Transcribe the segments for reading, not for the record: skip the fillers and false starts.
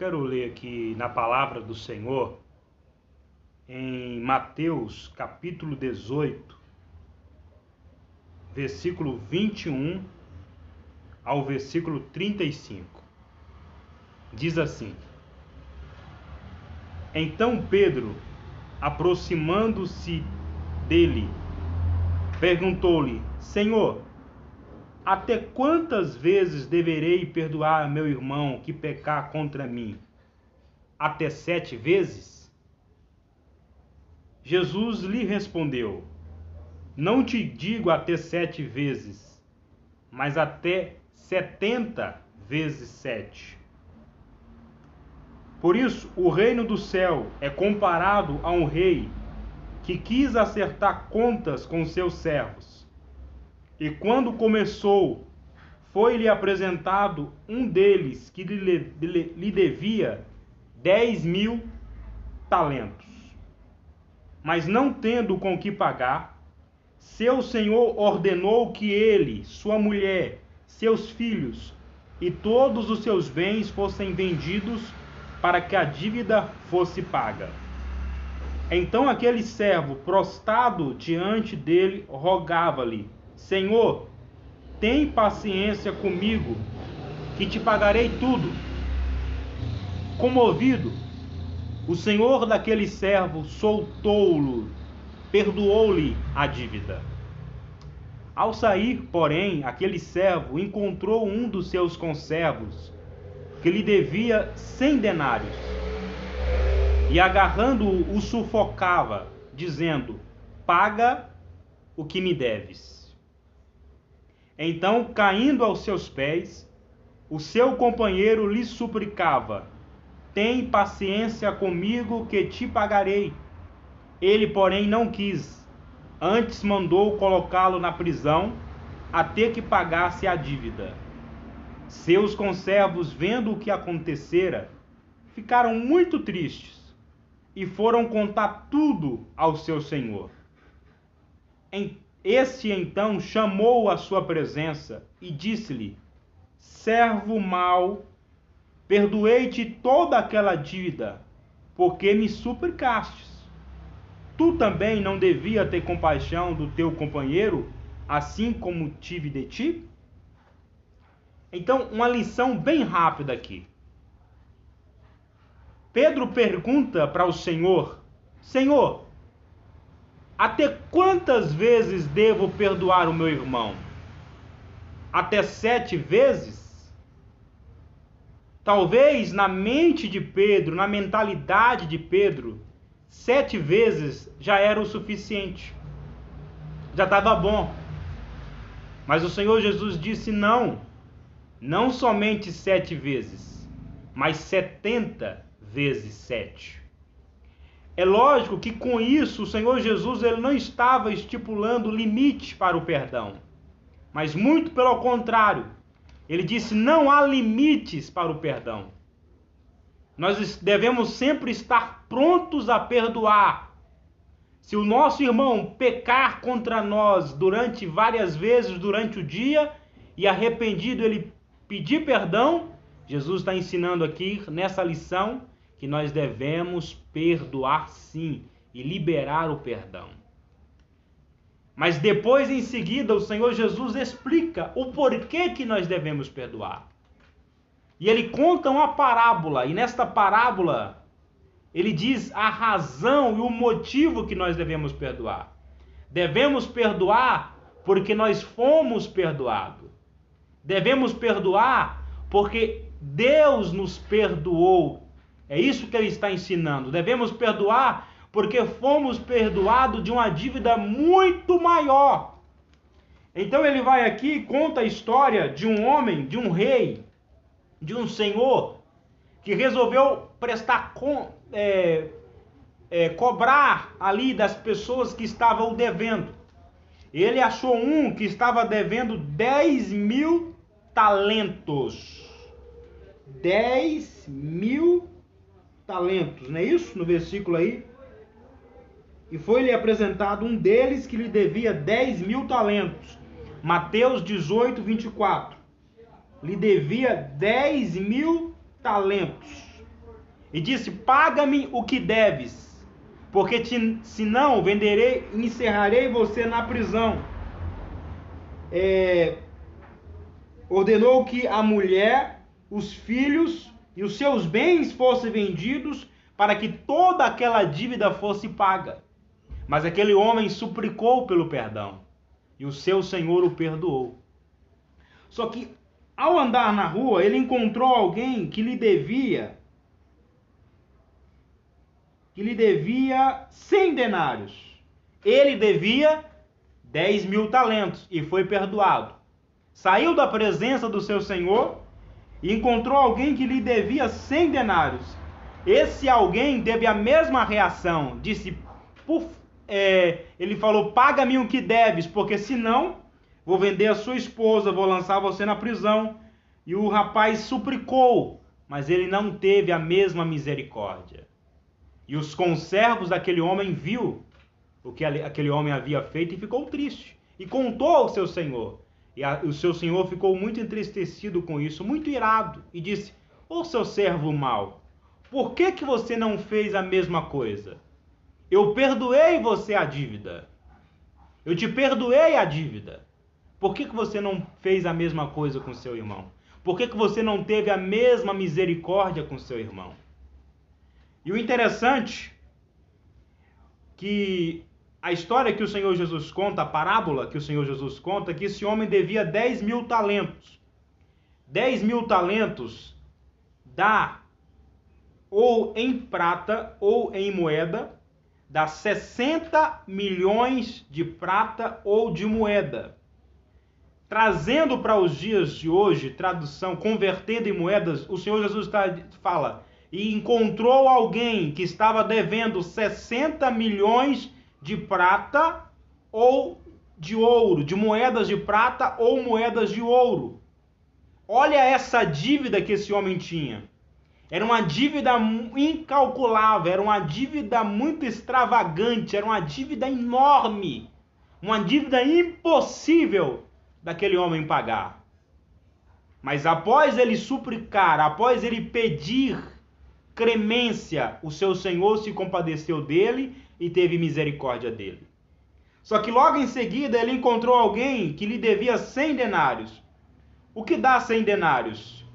quero ler aqui na palavra do Senhor, em Mateus capítulo 18, versículo 21 ao versículo 35. Diz assim: Então Pedro, aproximando-se dele, perguntou-lhe: Senhor, até quantas vezes deverei perdoar meu irmão que pecar contra mim? Até 7 vezes? Jesus lhe respondeu: Não te digo até 7 vezes, mas até 70 vezes 7. Por isso, o reino do céu é comparado a um rei que quis acertar contas com seus servos. E quando começou, foi-lhe apresentado um deles que lhe devia 10.000 talentos. Mas não tendo com que pagar, seu senhor ordenou que ele, sua mulher, seus filhos e todos os seus bens fossem vendidos para que a dívida fosse paga. Então aquele servo, prostrado diante dele, rogava-lhe: Senhor, tem paciência comigo, que te pagarei tudo. Comovido, o senhor daquele servo soltou-lo, perdoou-lhe a dívida. Ao sair, porém, aquele servo encontrou um dos seus conservos, que lhe devia 100 denários, e agarrando-o, o sufocava, dizendo: Paga o que me deves. Então, caindo aos seus pés, o seu companheiro lhe suplicava: Tem paciência comigo, que te pagarei. Ele, porém, não quis, antes mandou colocá-lo na prisão, até que pagasse a dívida. Seus conservos, vendo o que acontecera, ficaram muito tristes e foram contar tudo ao seu senhor. Este então chamou à sua presença e disse-lhe: Servo mau, perdoei-te toda aquela dívida, porque me suplicastes. Tu também não devia ter compaixão do teu companheiro, assim como tive de ti? Então, uma lição bem rápida aqui. Pedro pergunta para o Senhor: Senhor, até quantas vezes devo perdoar o meu irmão? Até 7 vezes? Talvez na mente de Pedro, na mentalidade de Pedro, 7 vezes já era o suficiente. Já estava bom. Mas o Senhor Jesus disse: não somente 7 vezes, mas 70 vezes 7. É lógico que com isso o Senhor Jesus ele não estava estipulando limite para o perdão, mas muito pelo contrário, ele disse: não há limites para o perdão. Nós devemos sempre estar prontos a perdoar. Se o nosso irmão pecar contra nós durante várias vezes durante o dia e arrependido ele pedir perdão, Jesus está ensinando aqui nessa lição que nós devemos perdoar sim e liberar o perdão. Mas depois, em seguida, o Senhor Jesus explica o porquê que nós devemos perdoar. E ele conta uma parábola, e nesta parábola ele diz a razão e o motivo que nós devemos perdoar. Devemos perdoar porque nós fomos perdoados. Devemos perdoar porque Deus nos perdoou. É isso que ele está ensinando. Devemos perdoar porque fomos perdoados de uma dívida muito maior. Então ele vai aqui e conta a história de um homem, de um rei, de um senhor, que resolveu cobrar ali das pessoas que estavam devendo. Ele achou um que estava devendo 10.000 talentos. 10.000 talentos, não é isso? No versículo aí. E foi-lhe apresentado um deles que lhe devia 10.000 talentos. Mateus 18, 24. Lhe devia 10.000 talentos. e disse: paga-me o que deves, porque senão venderei e encerrarei você na prisão. Ordenou que a mulher, os filhos e os seus bens fossem vendidos para que toda aquela dívida fosse paga. Mas aquele homem suplicou pelo perdão e o seu senhor o perdoou. Só que ao andar na rua, ele encontrou alguém que lhe devia 100 denários. Ele devia 10.000 talentos e foi perdoado. Saiu da presença do seu senhor e encontrou alguém que lhe devia 100 denários. Esse alguém teve a mesma reação. Disse, ele falou: paga-me o que deves, porque senão vou vender a sua esposa, vou lançar você na prisão. E o rapaz suplicou, mas ele não teve a mesma misericórdia. E os conservos daquele homem viu o que aquele homem havia feito e ficou triste. E contou ao seu senhor. E o seu senhor ficou muito entristecido com isso, muito irado. E disse: ô seu servo mau, por que você não fez a mesma coisa? Eu perdoei você a dívida. Eu te perdoei a dívida. Por que você não fez a mesma coisa com seu irmão? Por que você não teve a mesma misericórdia com seu irmão? E o interessante que a história que o Senhor Jesus conta, a parábola que o Senhor Jesus conta, que esse homem devia 10.000 talentos. 10.000 talentos dá, ou em prata ou em moeda, dá 60 milhões de prata ou de moeda. Trazendo para os dias de hoje, tradução, convertendo em moedas, o Senhor Jesus fala: e encontrou alguém que estava devendo 60 milhões de prata ou de ouro, de moedas de prata ou moedas de ouro. Olha essa dívida que esse homem tinha. Era uma dívida incalculável, era uma dívida muito extravagante, era uma dívida enorme, uma dívida impossível daquele homem pagar. Mas após ele suplicar, após ele pedir clemência, o seu senhor se compadeceu dele e teve misericórdia dele. Só que logo em seguida ele encontrou alguém que lhe devia 100 denários. O que dá 100 denários?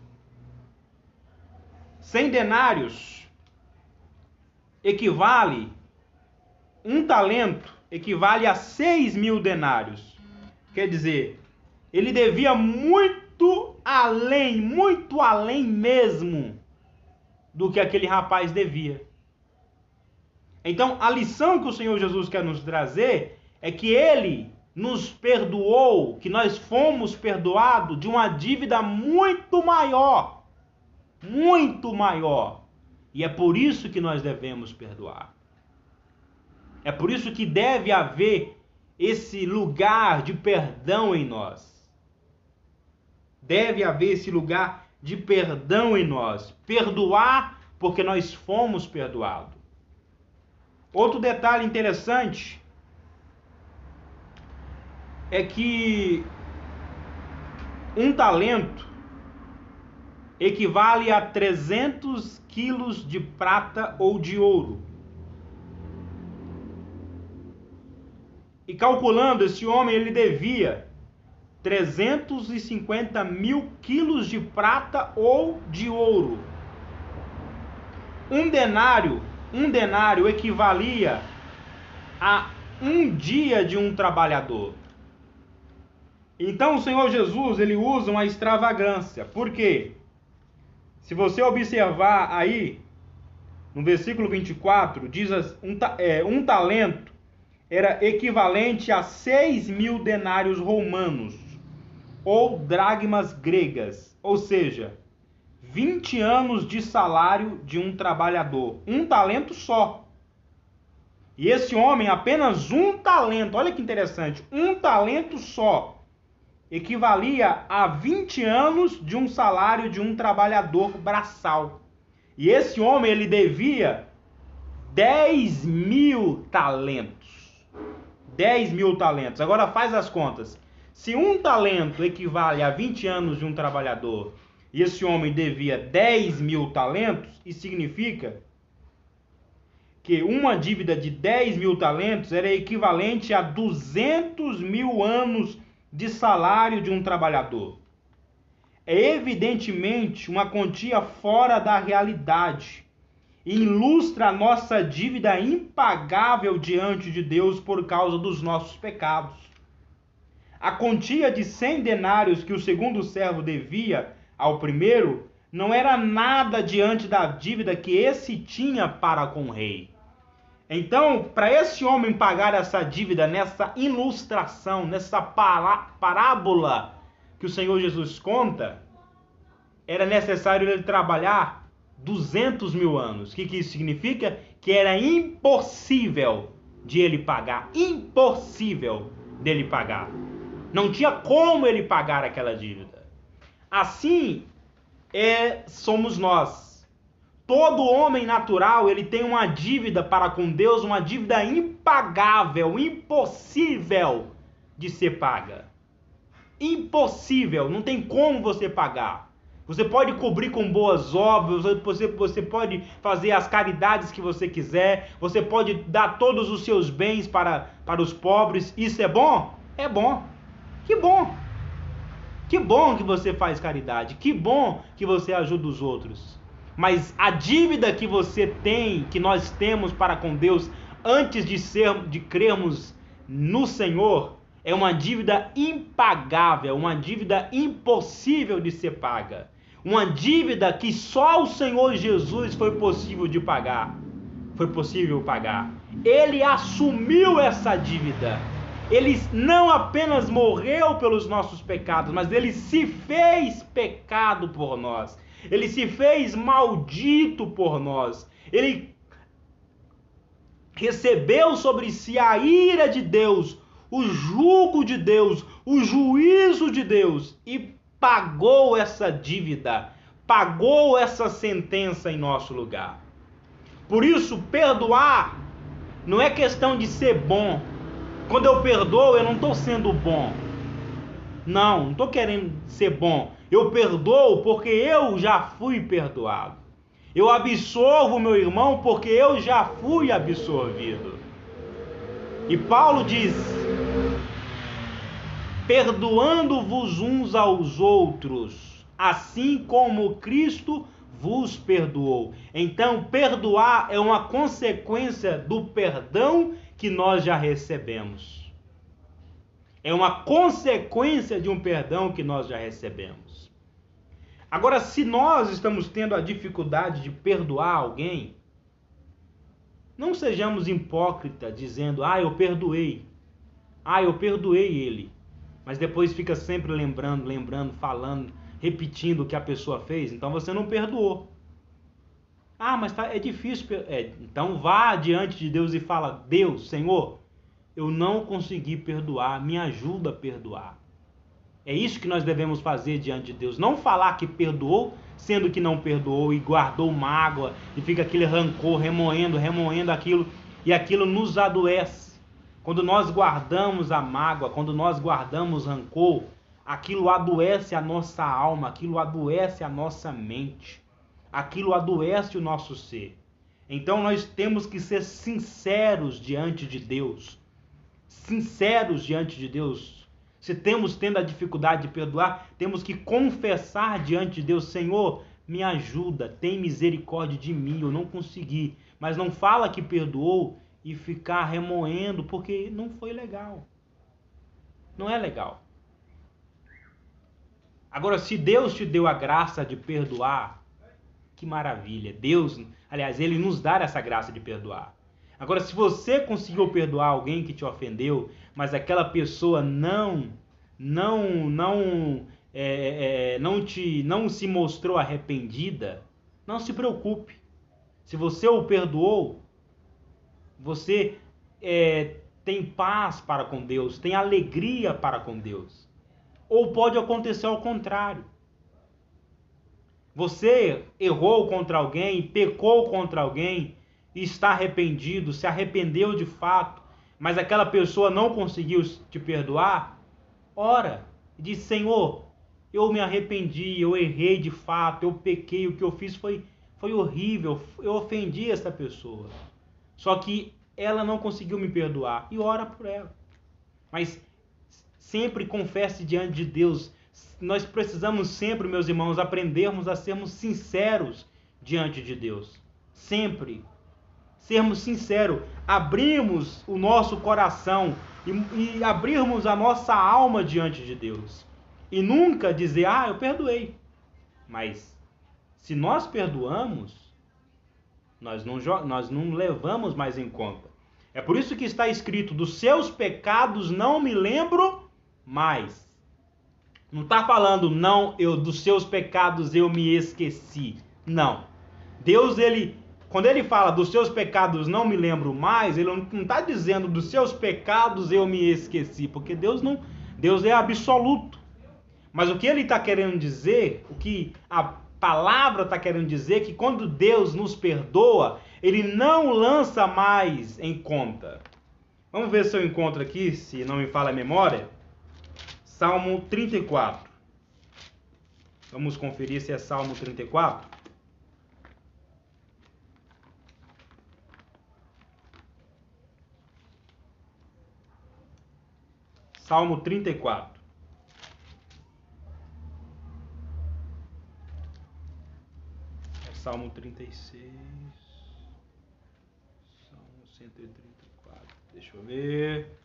100 denários equivale, um talento equivale a 6.000 denários. Quer dizer, ele devia muito além mesmo do que aquele rapaz devia. Então, a lição que o Senhor Jesus quer nos trazer é que ele nos perdoou, que nós fomos perdoados de uma dívida muito maior. Muito maior. E é por isso que nós devemos perdoar. É por isso que deve haver esse lugar de perdão em nós. Deve haver esse lugar de perdão em nós. Perdoar porque nós fomos perdoados. Outro detalhe interessante é que um talento equivale a 300 quilos de prata ou de ouro. E calculando, esse homem ele devia 350 mil quilos de prata ou de ouro. Um denário equivalia a um dia de um trabalhador. Então o Senhor Jesus ele usa uma extravagância. Por quê? Se você observar aí, no versículo 24, diz um talento era equivalente a 6.000 denários romanos, ou dracmas gregas, ou seja, 20 anos de salário de um trabalhador, um talento só. E esse homem, apenas um talento, olha que interessante, um talento só, equivalia a 20 anos de um salário de um trabalhador braçal. E esse homem, ele devia 10.000 talentos. 10.000 talentos. Agora faz as contas. Se um talento equivale a 20 anos de um trabalhador e esse homem devia 10.000 talentos, isso significa que uma dívida de 10.000 talentos era equivalente a 200.000 anos de salário de um trabalhador. É evidentemente uma quantia fora da realidade e ilustra a nossa dívida impagável diante de Deus por causa dos nossos pecados. A quantia de 100 denários que o segundo servo devia ao primeiro não era nada diante da dívida que esse tinha para com o rei. Então, para esse homem pagar essa dívida, nessa ilustração, nessa parábola que o Senhor Jesus conta, era necessário ele trabalhar 200.000 anos. O que isso significa? Que era impossível de ele pagar. Impossível dele pagar. Não tinha como ele pagar aquela dívida. Assim somos nós. Todo homem natural, ele tem uma dívida para com Deus, uma dívida impagável, impossível de ser paga. Impossível, não tem como você pagar. Você pode cobrir com boas obras, você pode fazer as caridades que você quiser, você pode dar todos os seus bens para os pobres. Isso é bom? É bom. Que bom. Que bom que você faz caridade, que bom que você ajuda os outros. Mas a dívida que você tem, que nós temos para com Deus, antes de crermos no Senhor, é uma dívida impagável, uma dívida impossível de ser paga. Uma dívida que só o Senhor Jesus foi possível de pagar. Foi possível pagar. Ele assumiu essa dívida. Ele não apenas morreu pelos nossos pecados, mas ele se fez pecado por nós. Ele se fez maldito por nós. Ele recebeu sobre si a ira de Deus, o jugo de Deus, o juízo de Deus e pagou essa dívida, pagou essa sentença em nosso lugar. Por isso, perdoar não é questão de ser bom. Quando eu perdoo, eu não estou sendo bom. Não estou querendo ser bom. Eu perdoo porque eu já fui perdoado. Eu absolvo meu irmão porque eu já fui absorvido. E Paulo diz: perdoando-vos uns aos outros, assim como Cristo vos perdoou. Então, perdoar é uma consequência do perdão que nós já recebemos. É uma consequência de um perdão que nós já recebemos. Agora, se nós estamos tendo a dificuldade de perdoar alguém, não sejamos hipócritas dizendo: eu perdoei. Eu perdoei ele. Mas depois fica sempre lembrando, falando, repetindo o que a pessoa fez. Então você não perdoou. Mas é difícil. Então vá diante de Deus e fala: Deus, Senhor, eu não consegui perdoar, me ajuda a perdoar. É isso que nós devemos fazer diante de Deus. Não falar que perdoou, sendo que não perdoou e guardou mágoa e fica aquele rancor remoendo aquilo, e aquilo nos adoece. Quando nós guardamos a mágoa, quando nós guardamos rancor, aquilo adoece a nossa alma, aquilo adoece a nossa mente, aquilo adoece o nosso ser. Então nós temos que ser sinceros diante de Deus. Sinceros diante de Deus. Se temos tendo a dificuldade de perdoar, temos que confessar diante de Deus: Senhor, me ajuda, tem misericórdia de mim, eu não consegui. Mas não fala que perdoou e ficar remoendo, porque não foi legal. Não é legal. Agora, se Deus te deu a graça de perdoar, que maravilha. Deus, aliás, Ele nos dá essa graça de perdoar. Agora, se você conseguiu perdoar alguém que te ofendeu, mas aquela pessoa não se mostrou arrependida, não se preocupe. Se você o perdoou, você tem paz para com Deus, tem alegria para com Deus. Ou pode acontecer ao contrário. Você errou contra alguém, pecou contra alguém, e está arrependido, se arrependeu de fato, mas aquela pessoa não conseguiu te perdoar, ora, diz: Senhor, eu me arrependi, eu errei de fato, eu pequei, o que eu fiz foi horrível, eu ofendi essa pessoa. Só que ela não conseguiu me perdoar, e ora por ela. Mas sempre confesse diante de Deus. Nós precisamos sempre, meus irmãos, aprendermos a sermos sinceros diante de Deus. Sempre. Sermos sinceros. Abrirmos o nosso coração e abrirmos a nossa alma diante de Deus. E nunca dizer, eu perdoei. Mas se nós perdoamos, nós não levamos mais em conta. É por isso que está escrito, dos seus pecados não me lembro mais. Não está falando, dos seus pecados eu me esqueci. Não. Deus, quando ele fala dos seus pecados não me lembro mais, ele não está dizendo dos seus pecados eu me esqueci, porque Deus é absoluto. Mas o que ele está querendo dizer, o que a palavra está querendo dizer, que quando Deus nos perdoa, ele não lança mais em conta. Vamos ver se eu encontro aqui, se não me falha a memória. Salmo 34. Vamos conferir se é Salmo 34. Salmo 34. Salmo 36. Salmo 134. Deixa eu ver.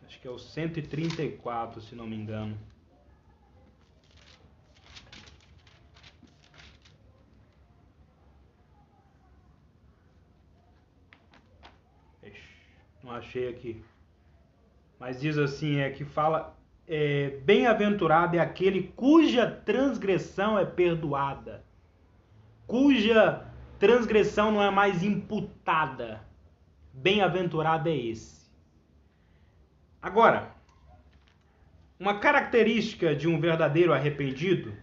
Acho que é o 134, se não me engano. Não achei aqui. Mas diz assim, que fala, bem-aventurado é aquele cuja transgressão é perdoada, cuja transgressão não é mais imputada. Bem-aventurado é esse. Agora, uma característica de um verdadeiro arrependido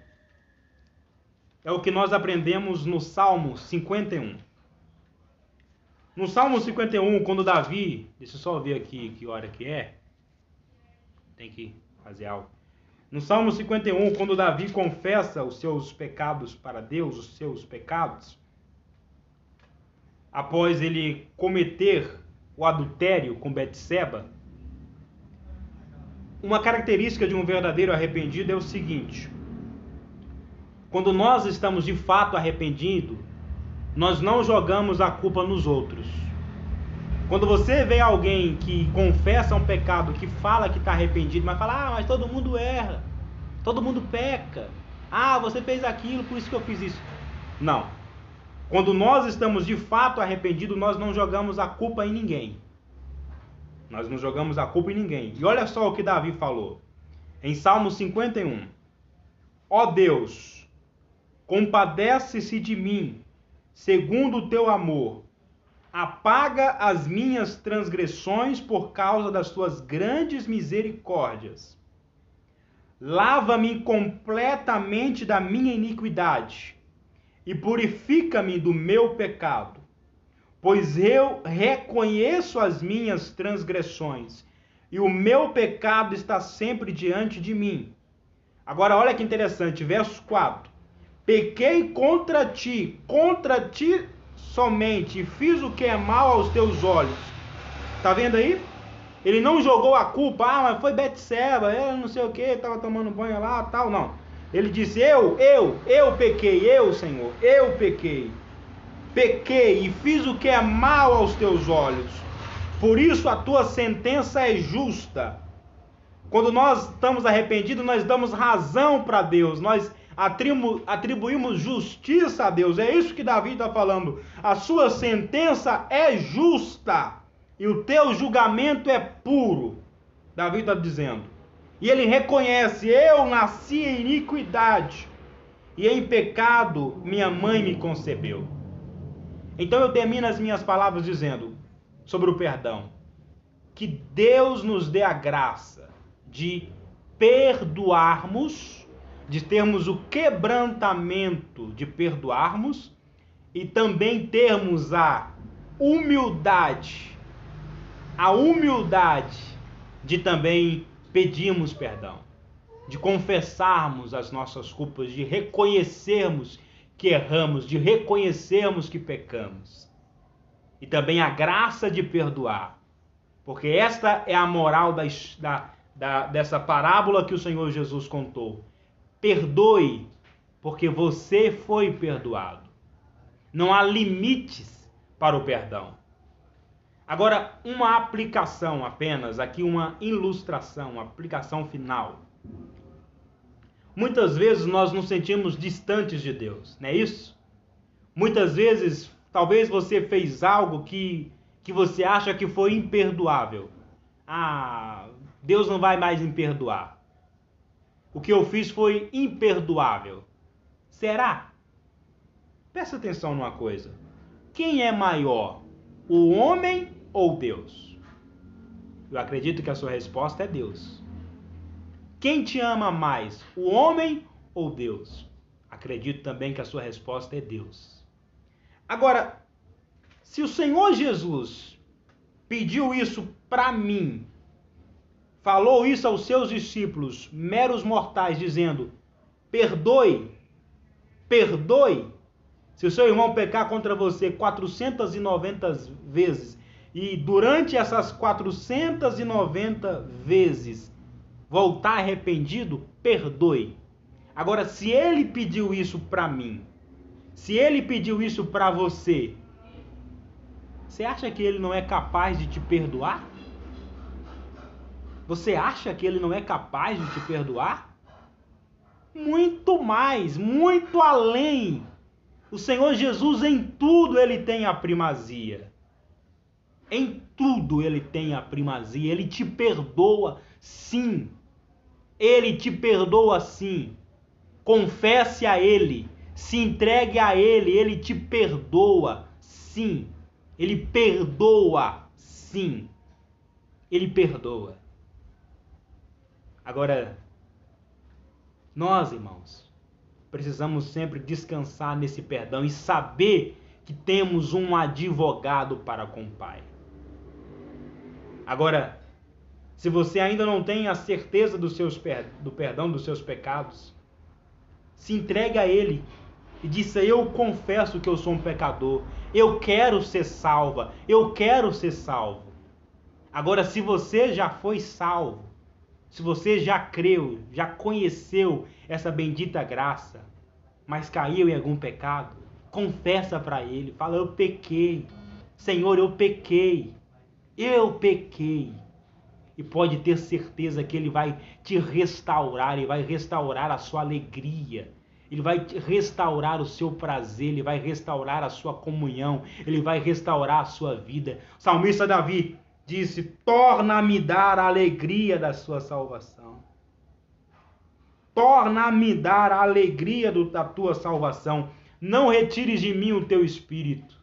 é o que nós aprendemos no Salmo 51. No Salmo 51, quando Davi, deixa eu só ver aqui que hora que é, tem que fazer algo. No Salmo 51, quando Davi confessa os seus pecados para Deus, os seus pecados, após ele cometer o adultério com Betseba, uma característica de um verdadeiro arrependido é o seguinte: quando nós estamos de fato arrependidos, nós não jogamos a culpa nos outros. Quando você vê alguém que confessa um pecado, que fala que está arrependido, mas fala, mas todo mundo erra, todo mundo peca, você fez aquilo, por isso que eu fiz isso. Não. Quando nós estamos de fato arrependidos, nós não jogamos a culpa em ninguém. Nós não jogamos a culpa em ninguém. E olha só o que Davi falou. Em Salmo 51. Ó Deus, compadece-se de mim, segundo o teu amor. Apaga as minhas transgressões por causa das tuas grandes misericórdias. Lava-me completamente da minha iniquidade e purifica-me do meu pecado. Pois eu reconheço as minhas transgressões e o meu pecado está sempre diante de mim. Agora olha que interessante, verso 4. Pequei contra ti somente, e fiz o que é mal aos teus olhos. Tá vendo aí? Ele não jogou a culpa, mas foi Betseba, não sei o que, estava tomando banho lá, tal, não. Ele disse, eu pequei, Senhor, eu pequei. Pequei e fiz o que é mal aos teus olhos. Por isso a tua sentença é justa. Quando nós estamos arrependidos, nós damos razão para Deus. Nós atribuímos justiça a Deus. É isso que Davi está falando. A sua sentença é justa. E o teu julgamento é puro. Davi está dizendo. E ele reconhece, eu nasci em iniquidade. E em pecado minha mãe me concebeu. Então eu termino as minhas palavras dizendo sobre o perdão. Que Deus nos dê a graça de perdoarmos, de termos o quebrantamento de perdoarmos e também termos a humildade de também pedirmos perdão. de confessarmos as nossas culpas, de reconhecermos que erramos, de reconhecermos que pecamos. E também a graça de perdoar. Porque esta é a moral dessa parábola que o Senhor Jesus contou. Perdoe, porque você foi perdoado. Não há limites para o perdão. Agora, uma aplicação apenas, aqui uma ilustração, uma aplicação final. Muitas vezes nós nos sentimos distantes de Deus, não é isso? Muitas vezes, talvez você fez algo que você acha que foi imperdoável. Deus não vai mais me perdoar. O que eu fiz foi imperdoável. Será? Presta atenção numa coisa. Quem é maior, o homem ou Deus? Eu acredito que a sua resposta é Deus. Quem te ama mais, o homem ou Deus? Acredito também que a sua resposta é Deus. Agora, se o Senhor Jesus pediu isso para mim, falou isso aos seus discípulos, meros mortais, dizendo: perdoe, perdoe. Se o seu irmão pecar contra você 490 vezes, e durante essas 490 vezes voltar arrependido, perdoe. Agora, se ele pediu isso para mim, se ele pediu isso para você, você acha que ele não é capaz de te perdoar? Você acha que ele não é capaz de te perdoar? Muito mais, muito além. O Senhor Jesus, em tudo, ele tem a primazia. Em tudo ele tem a primazia. Ele te perdoa, sim. Ele te perdoa, sim. Confesse a ele. Se entregue a ele. Ele te perdoa, sim. Ele perdoa, sim. Ele perdoa. Agora, nós, irmãos, precisamos sempre descansar nesse perdão e saber que temos um advogado para com o Pai. Agora, se você ainda não tem a certeza do perdão dos seus pecados, se entregue a Ele e diz: eu confesso que eu sou um pecador, eu quero ser salva, eu quero ser salvo. Agora, se você já foi salvo, se você já creu, já conheceu essa bendita graça, mas caiu em algum pecado, confessa para Ele, fala: eu pequei, Senhor, eu pequei. E pode ter certeza que Ele vai te restaurar, Ele vai restaurar a sua alegria, Ele vai restaurar o seu prazer, Ele vai restaurar a sua comunhão, Ele vai restaurar a sua vida. O salmista Davi disse: torna-me dar a alegria da sua salvação. Torna-me dar a alegria da tua salvação. Não retires de mim o teu espírito.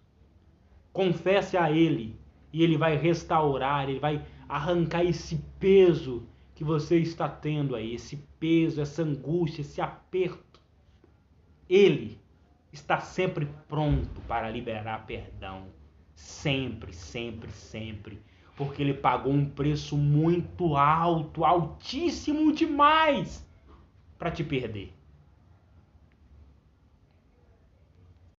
Confesse a Ele e Ele vai restaurar, Ele vai arrancar esse peso que você está tendo aí, esse peso, essa angústia, esse aperto. Ele está sempre pronto para liberar perdão. Sempre, sempre, sempre. Porque Ele pagou um preço muito alto, altíssimo demais, para te perder.